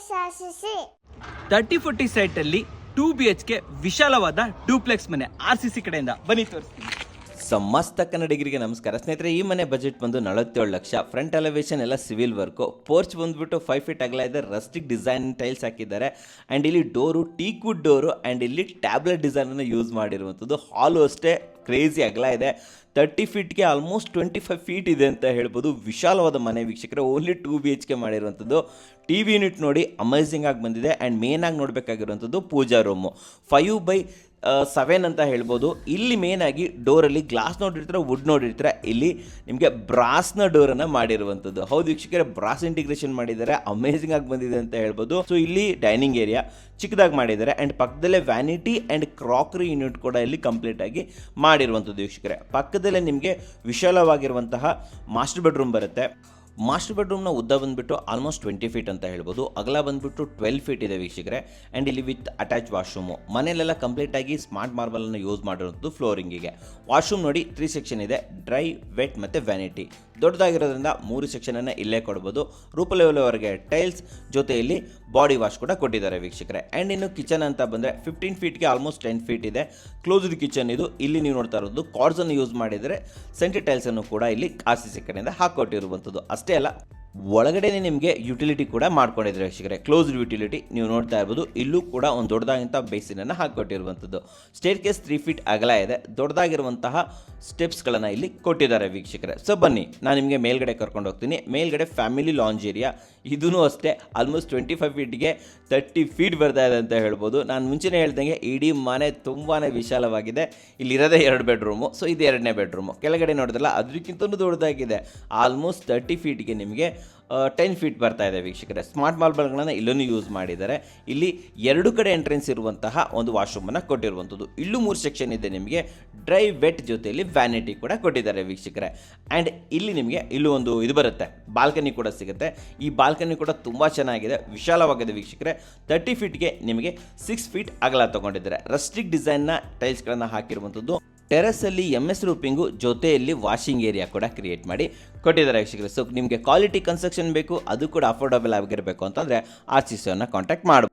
ಶಾಸಿಸಿ 30-40 ಸೈಟಲ್ಲಿ 2 BHK ವಿಶಾಲವಾದ duplex ಮನೆ RCC ಕಡೆಯಿಂದ ಬನ್ನಿ ತೋರಿಸ್ತೀನಿ. ಸಮಸ್ತ ಕನ್ನಡಿಗರಿಗೆ ನಮಸ್ಕಾರ ಸ್ನೇಹಿತರೆ. ಈ ಮನೆ ಬಜೆಟ್ ಬಂದು 47 ಲಕ್ಷ. ಫ್ರಂಟ್ ಎಲಿವೇಶನ್ ಎಲ್ಲ ಸಿವಿಲ್ ವರ್ಕು. ಪೋರ್ಚ್ ಬಂದುಬಿಟ್ಟು 5 ಫೀಟ್ ಅಗಲ ಇದೆ. ರಸ್ಟಿಕ್ ಡಿಸೈನ್ ಟೈಲ್ಸ್ ಹಾಕಿದ್ದಾರೆ. ಆ್ಯಂಡ್ ಇಲ್ಲಿ door teak wood door and ಇಲ್ಲಿ ಟ್ಯಾಬ್ಲೆಟ್ ಡಿಸೈನನ್ನು ಯೂಸ್ ಮಾಡಿರುವಂಥದ್ದು. ಹಾಲು ಅಷ್ಟೇ ಕ್ರೇಜಿ ಅಗಲ ಇದೆ. 30 ಫೀಟ್ಗೆ ಆಲ್ಮೋಸ್ಟ್ 25 ಫೀಟ್ ಇದೆ ಅಂತ ಹೇಳ್ಬೋದು. ವಿಶಾಲವಾದ ಮನೆ ವೀಕ್ಷಕರೇ. ಓನ್ಲಿ 2 BHK ಮಾಡಿರುವಂಥದ್ದು. ಟಿ ವಿ ಯೂನಿಟ್ ನೋಡಿ ಅಮೇಝಿಂಗ್ ಆಗಿ ಬಂದಿದೆ. ಆ್ಯಂಡ್ ಮೇನಾಗಿ ನೋಡಬೇಕಾಗಿರುವಂಥದ್ದು ಪೂಜಾ ರೂಮು 5/7 ಅಂತ ಹೇಳ್ಬೋದು. ಇಲ್ಲಿ ಮೇನಾಗಿ ಡೋರಲ್ಲಿ ಗ್ಲಾಸ್ ನೋಡಿರ್ತಾರೆ, ವುಡ್ ನೋಡಿರ್ತಾರೆ. ಇಲ್ಲಿ ನಿಮಗೆ ಬ್ರಾಸ್ನ ಡೋರನ್ನು ಮಾಡಿರುವಂಥದ್ದು. ಹೌದು ವೀಕ್ಷಕರೇ, ಬ್ರಾಸ್ ಇಂಟಿಗ್ರೇಷನ್ ಮಾಡಿದ್ದಾರೆ. ಅಮೇಝಿಂಗ್ ಆಗಿ ಬಂದಿದೆ ಅಂತ ಹೇಳ್ಬೋದು. ಸೊ ಇಲ್ಲಿ ಡೈನಿಂಗ್ ಏರಿಯಾ ಚಿಕ್ಕದಾಗಿ ಮಾಡಿದ್ದಾರೆ. ಆ್ಯಂಡ್ ಪಕ್ಕದಲ್ಲೇ ವ್ಯಾನಿಟಿ ಆ್ಯಂಡ್ ಕ್ರಾಕರಿ ಯೂನಿಟ್ ಕೂಡ ಇಲ್ಲಿ ಕಂಪ್ಲೀಟ್ ಆಗಿ ಮಾಡಿರುವಂಥದ್ದು ವೀಕ್ಷಕರೇ. ಪಕ್ಕದಲ್ಲೇ ನಿಮಗೆ ವಿಶಾಲವಾಗಿರುವಂತಹ ಮಾಸ್ಟರ್ ಬೆಡ್ರೂಮ್ ಬರುತ್ತೆ. ಮಾಸ್ಟರ್ ಬೆಡ್ರೂಮ್ನ ಉದ್ದ ಬಂದುಬಿಟ್ಟು ಆಲ್ಮೋಸ್ಟ್ 20 ಫೀಟ್ ಅಂತ ಹೇಳ್ಬೋದು. ಅಗಲ ಬಂದುಬಿಟ್ಟು 12 ಫೀಟ್ ಇದೆ ವೀಕ್ಷಕರೇ. ಆ್ಯಂಡ್ ಇಲ್ಲಿ ವಿತ್ ಅಟ್ಯಾಚ್ ವಾಶ್ರೂಮು. ಮನೆಯಲ್ಲೆಲ್ಲ ಕಂಪ್ಲೀಟಾಗಿ ಸ್ಮಾರ್ಟ್ ಮಾರ್ಬಲನ್ನು ಯೂಸ್ ಮಾಡಿರೋಂಥದ್ದು ಫ್ಲೋರಿಂಗಿಗೆ. ವಾಶ್ರೂಮ್ ನೋಡಿ 3 ಸೆಕ್ಷನ್ ಇದೆ. ಡ್ರೈ, ವೆಟ್ ಮತ್ತು ವ್ಯಾನಿಟಿ. ದೊಡ್ಡದಾಗಿರೋದ್ರಿಂದ 3 ಸೆಕ್ಷನನ್ನು ಇಲ್ಲೇ ಕೊಡ್ಬೋದು. ರೂಪ ಲೆವೆಲ್ವರೆಗೆ ಟೈಲ್ಸ್ ಜೊತೆಯಲ್ಲಿ ಬಾಡಿ ವಾಶ್ ಕೂಡ ಕೊಟ್ಟಿದ್ದಾರೆ ವೀಕ್ಷಕರೇ. ಆ್ಯಂಡ್ ಇನ್ನು ಕಿಚನ್ ಅಂತ ಬಂದರೆ 15 ಫೀಟ್ಗೆ ಆಲ್ಮೋಸ್ಟ್ 10 ಫೀಟ್ ಇದೆ. ಕ್ಲೋಸ್ಡ್ ಕಿಚನ್ ಇದು. ಇಲ್ಲಿ ನೀವು ನೋಡ್ತಾ ಇರೋದು ಕಾರ್ಡ್ಸನ್ನು ಯೂಸ್ ಮಾಡಿದರೆ ಸೆಂಟ್ರಿ ಟೈಲ್ಸನ್ನು ಕೂಡ ಇಲ್ಲಿ RCC ಕಡೆಯಿಂದ ಹಾಕೊಟ್ಟಿರುವಂಥದ್ದು. ಅಷ್ಟೇ ಅಲ್ಲ, ಒಳಗಡೆ ನಿಮಗೆ ಯುಟಿಲಿಟಿ ಕೂಡ ಮಾಡ್ಕೊಂಡಿದ್ದಾರೆ ವೀಕ್ಷಕರೇ. ಕ್ಲೋಸ್ಡ್ ಯುಟಿಲಿಟಿ ನೀವು ನೋಡ್ತಾ ಇರ್ಬೋದು. ಇಲ್ಲೂ ಕೂಡ ಒಂದು ದೊಡ್ಡದಾಗಿಂಥ ಬೇಸಿನನ್ನು ಹಾಕಿಕೊಟ್ಟಿರುವಂಥದ್ದು. ಸ್ಟೇರ್ ಕೇಸ್ 3 ಫೀಟ್ ಅಗಲ ಇದೆ. ದೊಡ್ಡದಾಗಿರುವಂತಹ ಸ್ಟೆಪ್ಸ್ಗಳನ್ನು ಇಲ್ಲಿ ಕೊಟ್ಟಿದ್ದಾರೆ ವೀಕ್ಷಕರೇ. ಸೊ ಬನ್ನಿ, ನಾನು ನಿಮಗೆ ಮೇಲ್ಗಡೆ ಕರ್ಕೊಂಡು ಹೋಗ್ತೀನಿ. ಮೇಲ್ಗಡೆ ಫ್ಯಾಮಿಲಿ ಲಾಂಜ್ ಏರಿಯಾ. ಇದೂ ಅಷ್ಟೇ ಆಲ್ಮೋಸ್ಟ್ 25 ಫೀಟ್ಗೆ 30 ಫೀಟ್ ಬರ್ತಾ ಇದೆ ಅಂತ ಹೇಳ್ಬೋದು. ನಾನು ಮುಂಚೆನೇ ಹೇಳ್ದಂಗೆ ಇಡೀ ಮನೆ ತುಂಬಾ ವಿಶಾಲವಾಗಿದೆ. ಇಲ್ಲಿರೋದೇ 2 ಬೆಡ್ರೂಮು. ಸೊ ಇದು 2ನೇ ಬೆಡ್ರೂಮು. ಕೆಳಗಡೆ ನೋಡಿದ್ರಲ್ಲ, ಅದಕ್ಕಿಂತಲೂ ದೊಡ್ಡದಾಗಿದೆ. ಆಲ್ಮೋಸ್ಟ್ 30 ಫೀಟ್ಗೆ ನಿಮಗೆ 10 ಫೀಟ್ ಬರ್ತಾ ಇದೆ ವೀಕ್ಷಕರೇ. ಸ್ಮಾರ್ಟ್ ಮಾರ್ಬಲ್ಗಳನ್ನು ಇಲ್ಲೂ ಯೂಸ್ ಮಾಡಿದ್ದಾರೆ. ಇಲ್ಲಿ 2 ಕಡೆ ಎಂಟ್ರೆನ್ಸ್ ಇರುವಂತಹ ಒಂದು ವಾಶ್ರೂಮನ್ನು ಕೊಟ್ಟಿರುವಂಥದ್ದು. ಇಲ್ಲೂ 3 ಸೆಕ್ಷನ್ ಇದೆ. ನಿಮಗೆ ಡ್ರೈ, ವೆಟ್ ಜೊತೆಯಲ್ಲಿ ವ್ಯಾನಿಟಿ ಕೂಡ ಕೊಟ್ಟಿದ್ದಾರೆ ವೀಕ್ಷಕರೇ. ಆ್ಯಂಡ್ ಇಲ್ಲಿ ನಿಮಗೆ ಇಲ್ಲೂ ಒಂದು ಇದು ಬರುತ್ತೆ, ಬಾಲ್ಕನಿ ಕೂಡ ಸಿಗುತ್ತೆ. ಈ ಬಾಲ್ಕನಿ ಕೂಡ ತುಂಬ ಚೆನ್ನಾಗಿದೆ, ವಿಶಾಲವಾಗಿದೆ ವೀಕ್ಷಕರೇ. 30 ಫೀಟ್ಗೆ ನಿಮಗೆ 6 ಫೀಟ್ ಅಗಲ ತೊಗೊಂಡಿದ್ದಾರೆ. ರಸ್ಟಿಕ್ ಡಿಸೈನ್ನ ಟೈಲ್ಸ್ಗಳನ್ನು ಹಾಕಿರುವಂಥದ್ದು. ಟೆರೆಸಲ್ಲಿ MS ರೂಪಿಂಗು ಜೊತೆಯಲ್ಲಿ ವಾಷಿಂಗ್ ಏರಿಯಾ ಕೂಡ ಕ್ರಿಯೇಟ್ ಮಾಡಿ ಕೊಟ್ಟಿದ್ದಾರೆ ವೀಕ್ಷಕರೇ. ಸೊ ನಿಮಗೆ ಕ್ವಾಲಿಟಿ ಕನ್ಸ್ಟ್ರಕ್ಷನ್ ಬೇಕು, ಅದು ಕೂಡ ಅಫೋರ್ಡಬಲ್ ಆಗಿರಬೇಕು ಅಂತಂದರೆ RCCಯನ್ನು ಕಾಂಟ್ಯಾಕ್ಟ್ ಮಾಡಬಹುದು.